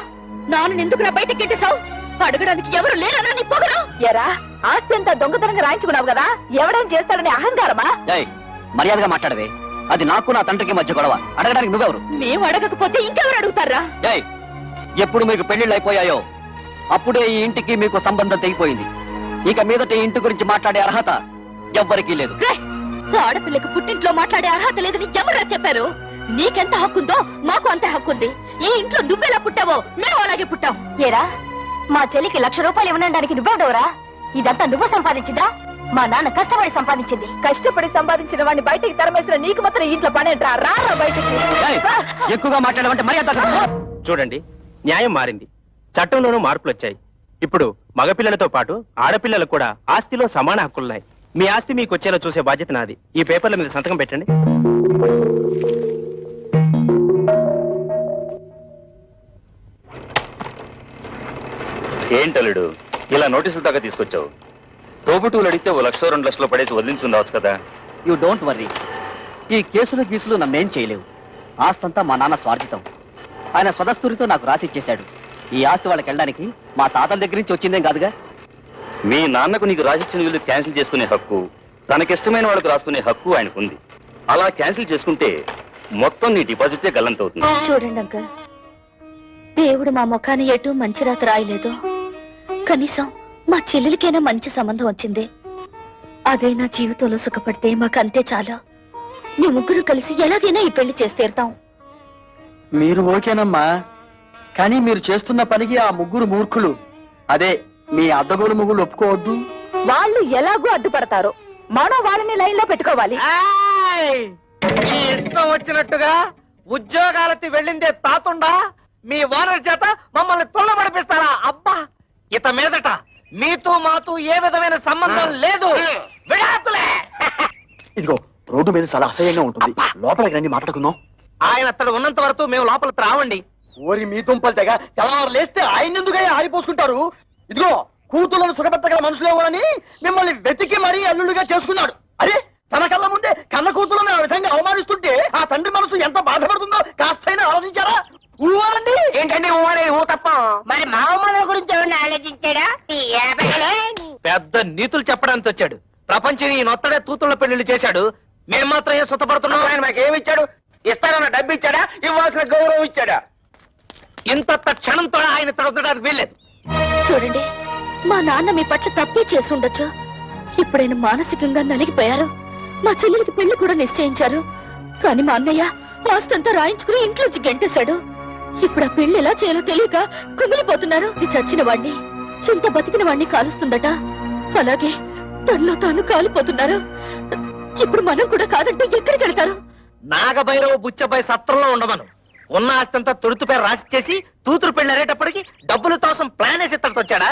నాన్న ఎందుకురా బయటికి గంటేశావు? అడగడానికి ఎవరు లేరనా నీ పొగరు? ఎరా, ఆస్తి అంతా దొంగతనంగా రాయించుకున్నావు కదా, ఎవడేం చేస్తాడని అహంకారమా? మర్యాదగా మాట్లాడవే. అది నాకు నా తండ్రికి మధ్య గొడవ. అడగడానికి నువ్వెవరు? మేము అడగకపోతే ఇంకెవరు అడుగుతారా? ఎప్పుడు మీకు పెళ్లిళ్ళు అయిపోయాయో అప్పుడే ఈ ఇంటికి మీకు సంబంధం తెగిపోయింది. ఇక మీదట ఈ ఇంటి గురించి మాట్లాడే అర్హత ఎవ్వరికీ లేదు. ఆడపిల్లకు పుట్టింట్లో మాట్లాడే అర్హత లేదని ఎవరా చెప్పారు? నీకెంత హక్కుందో మాకు అంతే హక్కుంది. ఈ ఇంట్లో నువ్వెలా పుట్టావో మేము అలాగే పుట్టాం. ఏరా, మా చెల్లికి 1,00,000 రూపాయలు ఇవ్వడానికి నువ్వెవడవరా? ఇదంతా నువ్వు సంపాదించిందా? మా నాన్న కష్టపడి సంపాదించింది. కష్టపడి సంపాదించిన వాడిని బయటికి తరమేసిన నీకు మాత్రం ఇంట్లో పనేంట్రా? రారా బయటికి. ఏయ్, ఎక్కువగా మాట్లాడమంటే మర్యాద. చూడండి, న్యాయం మారింది, చట్టంలోనూ మార్పులు వచ్చాయి. ఇప్పుడు మగపిల్లలతో పాటు ఆడపిల్లలకు కూడా ఆస్తిలో సమాన హక్కులున్నాయి. మీ ఆస్తి మీకు వచ్చేలా చూసే బాధ్యత నాది. ఈ పేపర్ల మీద సంతకం పెట్టండి. ఏంటలుడు ఇలా నోటీసులు దాకా తీసుకొచ్చావు? తోబుటూలు అడిగితే 1 లక్ష 2 లక్షలు పడేసి వదిలించుండవచ్చు కదా. You don't worry. ఈ కేసులు గీసులు నన్నేం చేయలేవు. ఆస్తంతా మా నాన్న స్వార్జితం. ఆయన స్వదస్తూరితో నాకు రాసిచ్చేశాడు. ఈ ఆస్తి వాళ్ళకి వెళ్ళడానికి మా తాతల దగ్గర నుంచి వచ్చిందేం కాదుగా. మీ నాన్నకు నీకు రాసిచ్చిన వీళ్ళు క్యాన్సిల్ చేసుకునే హక్కు, తనకిష్టమైన వాళ్ళకు రాసుకునే హక్కు ఆయనకుంది. అలా క్యాన్సిల్ చేసుకుంటే మొత్తం నీ డిపాజిటే గల్లంతవుతుంది. చూడండి అంకల్, దేవుడు మా ముఖాన్ని ఎటు మంచి రాత రాయలేదు. కనీసం మా చెల్లెలికైనా మంచి సంబంధం వచ్చింది. అదే నా జీవితంలో సుఖపడితే మాకంతే చాలు. మీ ముగ్గురు కలిసి ఎలాగైనా ఈ పెళ్లి చేసి తీరుతాం. మీరు ఓకేనమ్మా, కానీ మీరు చేస్తున్న పనికి ఆ ముగ్గురు మూర్ఖులు, అదే మీ అద్దగోలు ముగ్గురు ఒప్పుకోవద్దు. వాళ్ళు ఎలాగో అడ్డుపడతారు, మనం వాళ్ళని లైన్ లో పెట్టుకోవాలి. మీ ఇష్టం వచ్చినట్టుగా ఉద్యోగాలకి వెళ్ళిందే తాతుండా మీ ఓనర్ చేత మమ్మల్ని తొల్లబడిపిస్తారా? అబ్బా, ఇత మీదట మీతో మాతో ఏ విధమైన సంబంధం లేదు. విడాకులే. ఇదిగో రోడ్డు మీద చాలా అసహ్యంగా ఉంటుంది, లోపలికి రండి మాట్లాడుకుందాం. ఆయన అతడు ఉన్నంత వరకు మేము లోపలికి రావండి. ఓరి మీ దుంపలు తెగ తెల్లవారు లేస్తే ఆయన ఎందుకై ఆరిపోసుకుంటారు? ఇదిగో కూతుళ్ళను సుఖపెట్టగల మనుషులేమోనని మిమ్మల్ని వెతికి మరీ అల్లుడిగా చేసుకున్నాడు. అరే, తన కళ్ళ ముందే కన్న కూతుళ్ళని ఆ విధంగా అవమానిస్తుంటే ఆ తండ్రి మనసు ఎంత బాధపడుతుందో కాస్తైనా ఆలోచించారా? ఊవాలండి. ఏంటండి ఊరే ఊ తప్ప మరి మా అమ్మ గురించి ఎవరిని ఆలోచించాడా? పెద్ద నీతులు చెప్పడానికి వచ్చాడు. ప్రపంచం ఈ నొత్తడే తూతుళ్ళ పెళ్లిళ్ళు చేశాడు. మేము మాత్రం ఏం సుఖపడుతున్నాం? ఆయన మాకేమి ఇచ్చాడు? ఇస్తానన్న డబ్బు ఇచ్చాడా? ఇవ్వాల్సిన గౌరవం ఇచ్చాడా? ఇంత క్షణంతో ఆయన తడవడానికి వీల్లేదు. చూడండి, మా నాన్న మీ పట్ల తప్పే చేసి ఉండొచ్చు. ఇప్పుడైనా మానసికంగా నలిగిపోయారు. మా చెల్లెలికి పెళ్లి కూడా నిశ్చయించారు. కానీ మా అన్నయ్య ఆస్తంతా రాయించుకుని ఇంట్లోంచి గెంటేశాడు. ఇప్పుడు ఆ పెళ్లి ఎలా చేయాలో తెలియక కుమిలిపోతున్నారు. ఇది చచ్చిన వాణ్ణి, చింత బతికిన వాణ్ణి కాలుస్తుందట. అలాగే తనలో తాను కాలిపోతున్నారు. ఇప్పుడు మనం కూడా కాదంటే ఎక్కడికి వెళ్తారు? నాగభైరవ బుచ్చబాయ్ సత్రంలో ఉండమను. ఉన్న ఆస్తంతా తొడుతు పేరు రాసిచ్చేసి తూతురు పెళ్లి అరేటప్పటికి డబ్బుల కోసం ప్లాన్ వేసి ఇక్కడికి వచ్చాడా?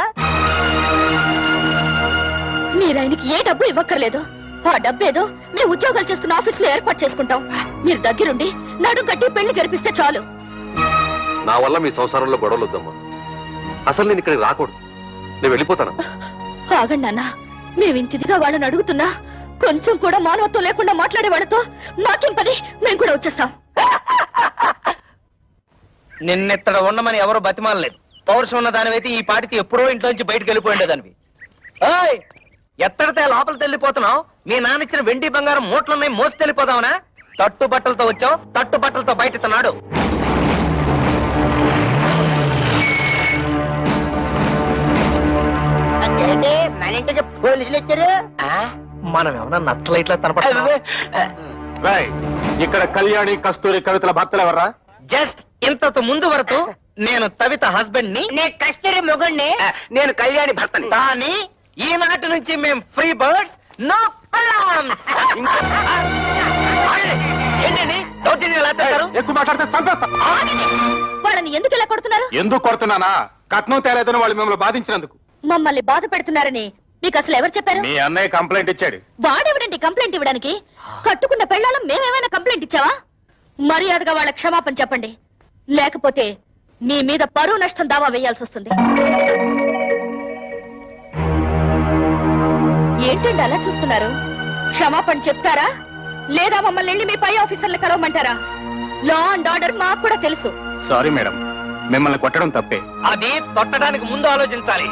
మీరాయనకి ఏ డబ్బు ఇవ్వక్కర్లేదు. ఆ డబ్బేదో మేము ఉద్యోగాలు చేస్తున్న ఆఫీసులో ఏర్పాటు చేసుకుంటాం. మీరు దగ్గరుండి నడు కట్టి పెళ్లి జరిపిస్తే చాలు. నా వల్ల మీ సంసారంలో గొడవలు వద్దమ్మా. అసలు నేను ఇక్కడికి రాకూడదు. నేను వెళ్ళిపోతాను. ఆగండి నాన్న, మేమింతిదిగా వాళ్ళని అడుగుతున్నా కొంచెం కూడా మానవత్వం లేకుండా మాట్లాడే వాళ్ళతో మాకేం పని? మేము కూడా వచ్చేస్తాం. నిన్నెత్తడ ఉండమని ఎవరు బతిమాలలేదు. పౌరుషం ఉన్న దానివైతే ఈ పాటికి ఎప్పుడో ఇంట్లోంచి బయటకు వెళ్ళిపోయిండేదానివి. ఏయ్, ఎత్తడితే లోపలికి వెళ్ళిపోతున్నావు? మీ నాన్న ఇచ్చిన వెండి బంగారం మూటలున్నాయి, మోసి వెళ్ళిపోదావునా? తట్టు బట్టలతో వచ్చావు, తట్టు బట్టలతో బయట నాడు. మన ఇంటికి పోలీసులు వచ్చారు. మనం ఏమన్నా నచ్చలైట్లా కనపడుతున్నావా? ఇక్కడ కళ్యాణి కస్తూరి కవితల భర్తలు ఎవర్రా? జస్ట్ ఇంతకు ముందు వరకు నేను కవిత హస్బెండ్ ని, నేను కస్తూరి మొగుణ్ణి. నేను కళ్యాణి భర్తని. కానీ ఈనాటి నుంచి మేము ఫ్రీ బర్డ్స్, నో ప్రాబ్లమ్స్. ఏంటండి దౌర్జన్యం ఎలా చేస్తారు? ఎక్కువ మాట్లాడితే చంపేస్తా. వాళ్ళని ఎందుకు ఇలా కొడుతున్నారు? ఎందుకు కొడుతున్నానా? కట్నం తేలేదని వాళ్ళు మిమ్మల్ని బాధించినందుకు. మమ్మల్ని బాధ పెడుతున్నారని మీకు అసలు ఎవరు చెప్పారు? మీ అన్నయ్య కంప్లైంట్ ఇచ్చాడు. వాడెవడండి కంప్లైంట్ ఇవ్వడానికి? కట్టుకున్న పెళ్ళాలం మేమేమైనా కంప్లైంట్ ఇచ్చావా? మర్యాదగా వాళ్ళ క్షమాపణ చెప్పండి, లేకపోతే మీ మీద పరువు నష్టం దావా వేయాల్సి వస్తుంది. ఏంటండి అలా చూస్తున్నారు? క్షమాపణ చెప్తారా లేదా మమ్మల్ని వెళ్ళి మీ పై ఆఫీసర్లు కలవమంటారా? లా అండ్ ఆర్డర్ మాకు కూడా తెలుసు. సారీ మేడం, మిమ్మల్ని కొట్టడం తప్పే. అది తొట్టడానికి ముందు ఆలోచించాలి.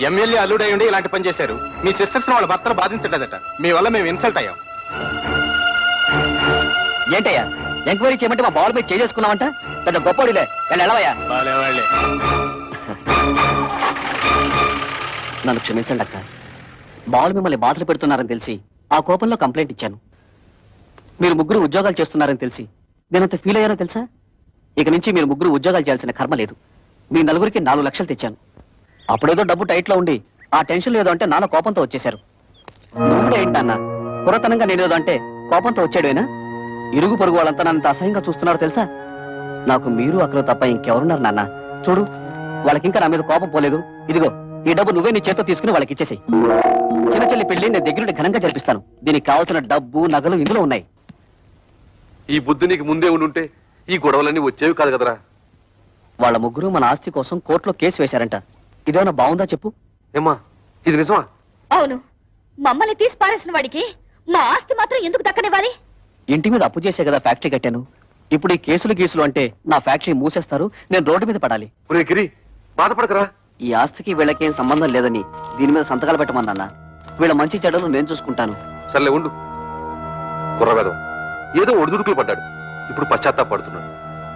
ఎమ్మెల్యే అల్లుడై ఉండి ఇలాంటి పని చేశారు. మీ సిస్టర్స్ వాళ్ళ భర్తలు బాధించలేదట. మీ వల్ల మేము ఇన్సల్ట్ అయ్యాం. ఏంటయ్యా ఎంక్వైరీ చేయమంటే మా బాల్ మీద చేసుకున్నావంట? పెద్ద గొప్పడిలే, వెళ్ళవయ్యా. నన్ను క్షమించండి అక్క. బాలు మిమ్మల్ని బాధలు పెడుతున్నారని తెలిసి ఆ కోపంలో కంప్లైంట్ ఇచ్చాను. మీరు ముగ్గురు ఉద్యోగాలు చేస్తున్నారని తెలిసి నేనంత ఫీల్ అయ్యానో తెలుసా? ఇక నుంచి మీరు ముగ్గురు ఉద్యోగాలు చేయాల్సిన కర్మ లేదు. మీ నలుగురికి 4 లక్షలు తెచ్చాను. అప్పుడేదో డబ్బు టైట్ లో ఉండి ఆ టెన్షన్ ఏదో అంటే నాన్న కోపంతో వచ్చేశారు. నువ్వు కూడా ఏంటన్నా పురతనంగా నేనేదో అంటే కోపంతో వచ్చాడేనా? ఇరుగు పొరుగు వాళ్ళంతా నన్ను అసహ్యంగా చూస్తున్నారు తెలుసా? నాకు మీరు అక్కడ తప్ప ఇంకెవరున్నారు నాన్న? చూడు, వాళ్ళకింకా నా మీద కోపం పోలేదు. ఇదిగో ఈ డబ్బు నువ్వే నీ చేత్తో తీసుకుని వాళ్ళకి ఇచ్చేసేయ్. చిన్న చెల్లి పెళ్లి నేను దగ్గరుండి ఘనంగా జరిపిస్తాను. దీనికి కావాల్సిన డబ్బు నగలు ఇందులో ఉన్నాయి. ఈ బుద్ధి నీకు ముందే ఉండుంటే ఈ గొడవలన్నీ వచ్చేవి కాదు కదరా. వాళ్ళ ముగ్గురు మన ఆస్తి కోసం కోర్టులో కేసు వేశారంట. ఇదేమన్నా బాగుందా చెప్పు? ఏమ్మా ఇది నిజమా? అవును, మమ్మల్ని తీసి పారేసిన వాడికి మా ఆస్తి మాత్రం ఎందుకు దక్కనివ్వాలి? ఇంటి మీద అప్పు చేసే కదా ఫ్యాక్టరీ కట్టాను. ఇప్పుడు ఈ కేసులు అంటే నా ఫ్యాక్టరీ మూసేస్తారు, నేను రోడ్డు మీద పడాలి. ఒరే గిరి, బాధపడకరా. ఈ ఆస్తికి వీళ్ళకేం సంబంధం లేదని దీని మీద సంతకాలు పెట్టమన్నా. వీళ్ళ మంచి చెడ్డలు నేను చూసుకుంటాను. సర్లే ఉండు. కుర్రవేదం ఏదో ఒడిదుడుకులు పడ్డాడు, ఇప్పుడు పశ్చాత్తాపడుతున్నాడు.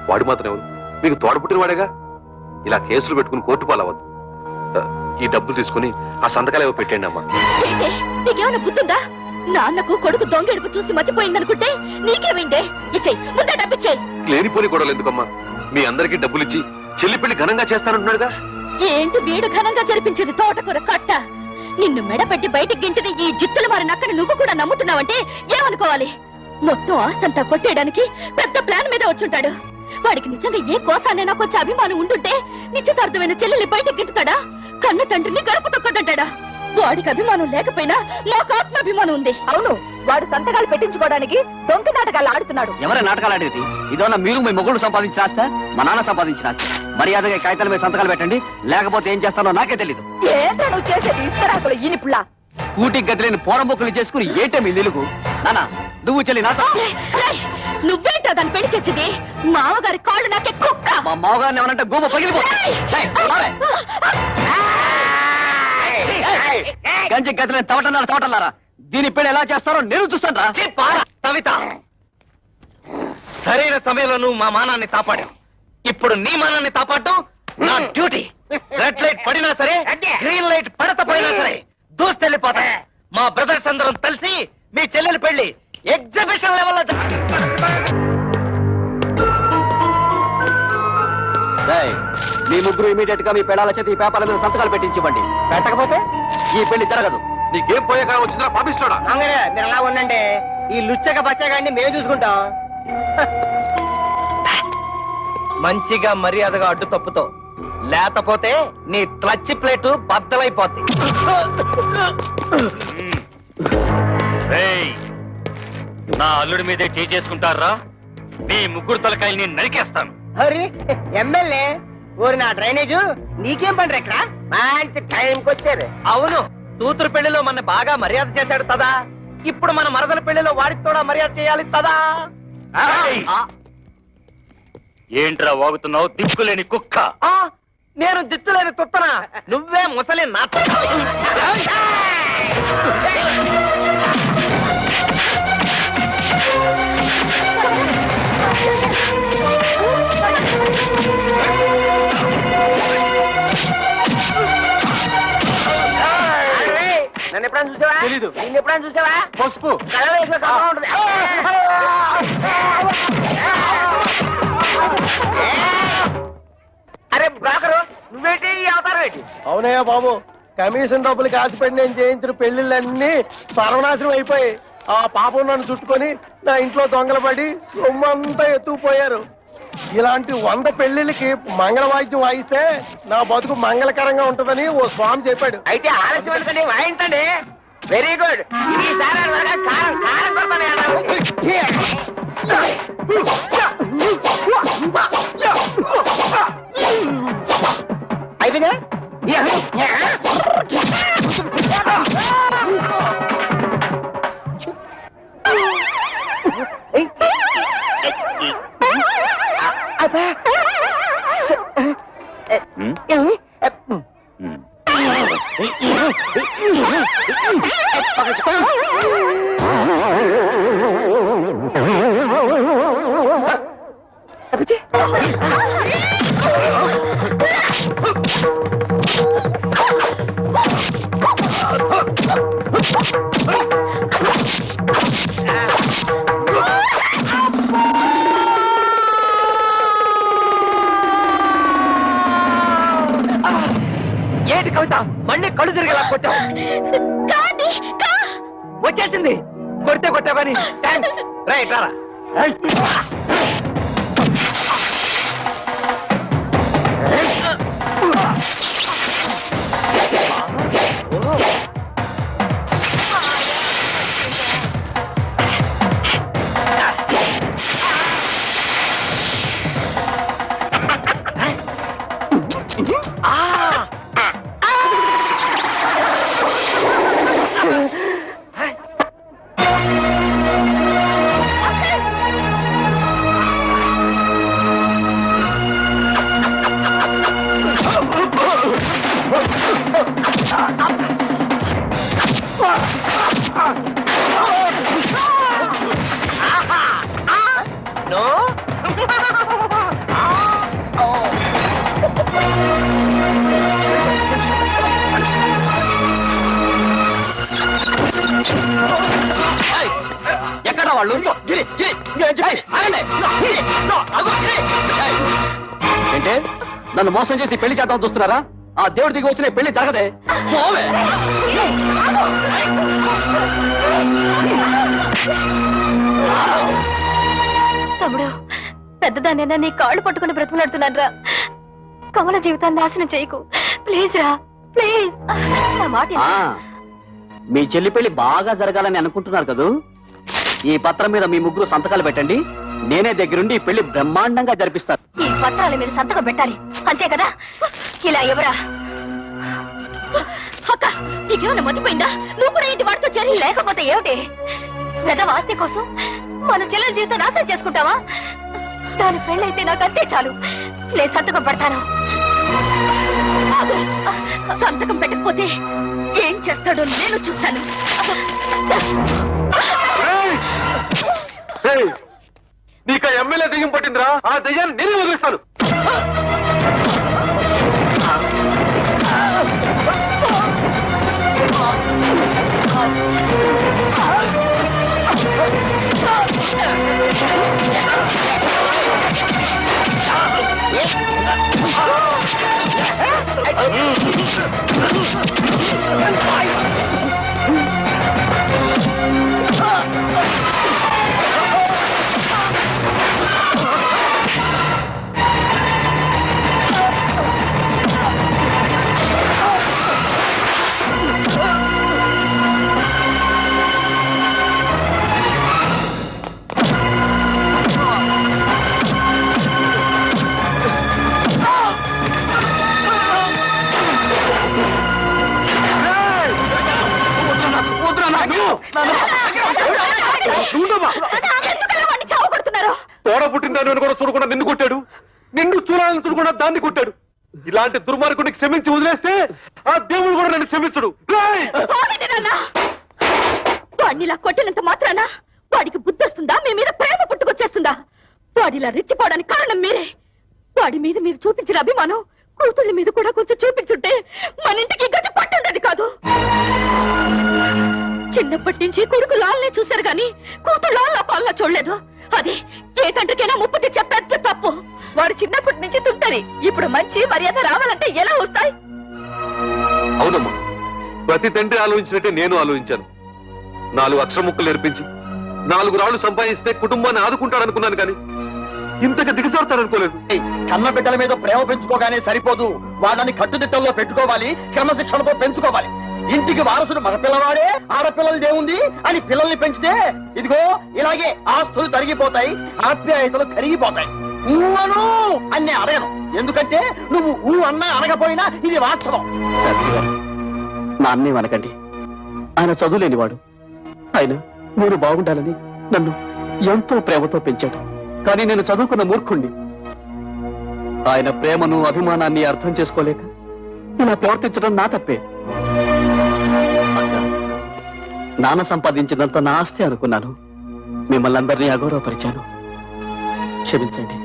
వాడు మాత్రం ఎవరు? మీకు తోడపుట్టిన వాడేగా. ఇలా కేసులు పెట్టుకుని కోర్టు పాలవద్దు. ఈ డబ్బులు తీసుకుని ఆ సంతకాలు ఏవో పెట్టండి అమ్మా. ఏంటే, నీకేమైనా గుర్తుందా? నాన్నకు కొడుకు దొంగెడుపు చూసి మతిపోయిందనుకుంటే నీకేమైందే? ఇచ్చేయి, ముందే డబ్బిచ్చేయి. లేనిపోని గొడవలు ఎందుకమ్మా? మీ అందరికీ డబ్బులు ఇచ్చి చెల్లి పెళ్లి ఘనంగా చేస్తానంటున్నాడుగా. ఏంటి వీడు ఘనంగా జరిపించేది తోటకూర కట్ట? నిన్ను మెడపెట్టి బయటికి గింటిన ఈ జిత్తుల వారి నక్కని నువ్వు కూడా నమ్ముతున్నావంటే ఏమనుకోవాలి? మొత్తం ఆస్తంతా కొట్టేయడానికి పెద్ద ప్లాన్ మీద వచ్చుంటాడు. వాడికి నిజంగా ఏ కోసానైనా కొంచెం అభిమానం ఉంటుంటే నిశ్చితార్థమైన చెల్లెల్ని బయటికి గింటుతాడా? కన్న తండ్రిని గడప తొక్కదంటాడా? వాడికి అభిమానం లేకపోయినా నాకు ఆత్మాభిమానం ఉంది. అవును, వాడు సంతకాలు పెట్టించుకోవడానికి దొంగ నాటకాలు ఆడుతున్నాడు. ఎవరే నాటకాలు ఆడేది? ఇదన్నా మీరు మీ మొగుళ్ళు సంపాదించిన ఆస్తా, మా నాన్న సంపాదించిన ఆస్తి? మర్యాదగా ఈ కాగితాల మీద సంతకాలు పెట్టండి, లేకపోతే ఏం చేస్తానో నాకే తెలీదు. ఏంటో నువ్వు చేసేది? ఇస్తరాకులు ఈనిపుల్లా. కూటికి గదిలేని పోరంబొక్కులు చేసుకుని ఏంటే మీ నిలుగు? నానా నువ్వు చెల్లి నాతో. రేయ్, నువ్వేంటో దాన్ని పెళ్లి చేసింది? మామగారి కాళ్ళు నాకే కుక్క. మా మామగారిని ఏమనంటే గోమ పగిలిపోతుంది. గంజి గదిలేని తవటన్నారా? దీని పెళ్లి ఎలా చేస్తారో నేను చూస్తాను రా. కవిత, సరైన సమయంలో నువ్వు మా మానాన్ని కాపాడావు. ఇప్పుడు నీ మానాన్ని కాపాడటం నా డ్యూటీ. రెడ్ లైట్ పడినా సరే, గ్రీన్ లైట్ పడకపోయినా సరే దూస్తెళ్ళిపోతా. మా బ్రదర్స్ అందరం కలిసి మీ చెల్లెలి పెళ్లి ఎగ్జిబిషన్ లెవెల్లో మీ ముగ్గురు ఇమీడియట్ గా మీ పెళ్ళాల చేతి ఈ పేపర్ల మీద సంతకాలు పెట్టించివ్వండి. పెట్టకపోతే ఈ పెళ్లి జరగదు. నీకేం పోయాక వచ్చిందా పాపిస్తాడా? మీరు అలా ఉండండి. ఈ లుచ్చక బచ్చగాడిని మేము చూసుకుంటాం. మంచిగా మర్యాదగా అడ్డు తప్పుతో, లేకపోతే నీ క్లచ్ ప్లేటు బద్దలైపోద్ది. నా అల్లుడి మీదే చేసుకుంటారా? మీ ముగ్గురు తలకాయల్ని నరికేస్తాను. హరి ఎమ్మెల్యే ఊరి నా డ్రైనేజు నీకేం పండ్రు ఇక్కడ? మంచి టైంకి వచ్చారు. అవును, కూతురు పెళ్లిలో మన బాగా మర్యాద చేశాడు తదా. ఇప్పుడు మన మరదల పెళ్లిలో వాడికి కూడా మర్యాద చేయాలి తదా. ఏంట్రా వాగుతున్నావు దిక్కులేని కుక్క? నేను దిత్తులేని తుత్తనా? నువ్వే ముసలి నా నన్ను ఎప్పుడైనా చూసావా? తెలీదు. నిన్ను ఎప్పుడైనా చూసావా? పసుపు కలర్ వేసిన కారణం ఉంటుంది. అరే బ్రోకరు, నువ్వేంటి ఈ అవతారం ఏంటి? అవునయ్యా బాబు, కమిషన్ డబ్బులకి ఆశపడి నేను చేయించిన పెళ్లిళ్ళన్నీ సర్వనాశనం అయిపోయి ఆ పాపం నన్ను చుట్టుకొని నా ఇంట్లో దొంగలు పడి సొమ్మంతా ఎత్తుకుపోయారు. ఇలాంటి 100 పెళ్లిళ్ళకి మంగళ వాయిద్యం వాయిస్తే నా బతుకు మంగళకరంగా ఉంటుందని ఓ స్వామి చెప్పాడు. అయితే ఆలస్యం ఎందుకండి, వాయించండి. Very good. ఈసారి కారం కారం అయిపోయిందా? కవిత మళ్ళీ కళ్ళు తిరిగేలా కొట్టావు. వచ్చేసింది. కొడితే కొట్టావు కానీ థాంక్స్. రైట్ రారా. ఎక్కడ వాళ్ళు? ఏంటే నన్ను మోసం చేసి పెళ్లి చేద్దాం చూస్తున్నారా? ఆ దేవుడి దిగి వచ్చిన పెళ్లి జరగదే. పోవే. తమ్ముడు, పెద్దదాన్నైనా నీ కాళ్ళు పట్టుకుని బ్రతుకులాడుతున్నాను రా. కమల జీవితాన్ని నాశనం చేయకు ప్లీజ్ రా, ప్లీజ్. నా మాట విను. మీ చెల్లి పెళ్లి బాగా జరగాలని అనుకుంటున్నారు కదూ? ఈ పత్రం మీద మీ ముగ్గురు సంతకాలు పెట్టండి. నేనే దగ్గరుండి ఈ పెళ్లి బ్రహ్మాండంగా జరిపిస్తాను. ఈ పత్రాల మీద సంతకం పెట్టాలి అంతే కదా? ఇలా ఎవరా? అక్క, నీకేమైనా మర్చిపోయిందా? నువ్వు కూడా ఇంటి వాడితో చేరి లేకపోతే ఏమిటి? పెద్ద ఆస్తి కోసం మన చెల్లెల జీవితం నాశనం చేసుకుంటావా? దాని పెళ్ళైతే నాకు అంతే చాలు. నేను సంతకం పెడతాను. ఆగు. సంతకం పెట్టకపోతే ఏం చేస్తాడో నేను చూస్తాను. నీకు ఎమ్మెల్యే దెయ్యం పట్టిందిరా. ఆ దెయ్యాన్ని నేనే వదిలేస్తాను. తోడ పుట్టిందని కూడా చూడకుండా నిన్ను కొట్టాడు. నిన్ను చూడాలని చూడకుండా దాన్ని కొట్టాడు. ఇలాంటి దుర్మార్గుడికి క్షమించి వదిలేస్తే ఆ దేవుడు కూడా నన్ను క్షమించడు. వాడినిలా కొట్టినంత మాత్రాన వాడికి బుద్ధి వస్తుందా? మీ మీద ప్రేమ పుట్టుకొచ్చేస్తుందా? వాడిలా రెచ్చిపోవడానికి కారణం మీరే. వాడి మీద మీరు చూపించిన అభిమానం కూతుళ్ళ మీద కూడా కొంచెం చూపించుంటే మన ఇంటికి గట్టి పట్టుండేది కాదు. చిన్నప్పటి నుంచి కొడుకు లాల్నే చూశారు గాని కూతురు లాల్లా పాలన చూడలేదు. అది ఏ తండ్రికైనా ముప్పు తెచ్చే పెద్ద తప్పు. వాడు చిన్నప్పటి నుంచి తుంటరి. ఇప్పుడు మంచి మర్యాద రావాలంటే ఎలా వస్తాయి? అవునమ్మా, ప్రతి తండ్రి ఆలోచించినట్టే నేను ఆలోచించాను. 4 అక్షర ముక్కలు నేర్పించి 4 రాళ్లు సంపాదిస్తే కుటుంబాన్ని ఆదుకుంటాడనుకున్నాను కానీ ఇంతగా దిగజారుతాడనుకోలేదు. కన్న బిడ్డల మీద ప్రేమ పెంచుకోగానే సరిపోదు. వాళ్ళని కట్టుదిట్టంలో పెట్టుకోవాలి, క్రమశిక్షణతో పెంచుకోవాలి. ఇంటికి వారసుడు మగ పిల్లవాడే, ఆడపిల్లలదేముంది అని పిల్లల్ని పెంచితే ఇదిగో ఇలాగే ఆస్తులు తరిగిపోతాయి, ఆప్యాయతలు కరిగిపోతాయి. ఊహను అన్నే అడగను, ఎందుకంటే నువ్వు ఊ అన్నా అనకపోయినా ఇది వాస్తవం. శాస్త్రి గారు, నా అన్నే అనకండి. ఆయన చదువులేనివాడు. ఆయన నేను బాగుండాలని నన్ను ఎంతో ప్రేమతో పెంచాడు. కానీ నేను చదువుకున్న మూర్ఖుణ్ణి. ఆయన ప్రేమను అభిమానాన్ని అర్థం చేసుకోలేక ఇలా ప్రవర్తించడం నా తప్పే. నాన్న సంపాదించినంత నా ఆస్తి అనుకున్నాను. మిమ్మల్ని అందరినీ అగౌరవపరిచాను. క్షమించండి.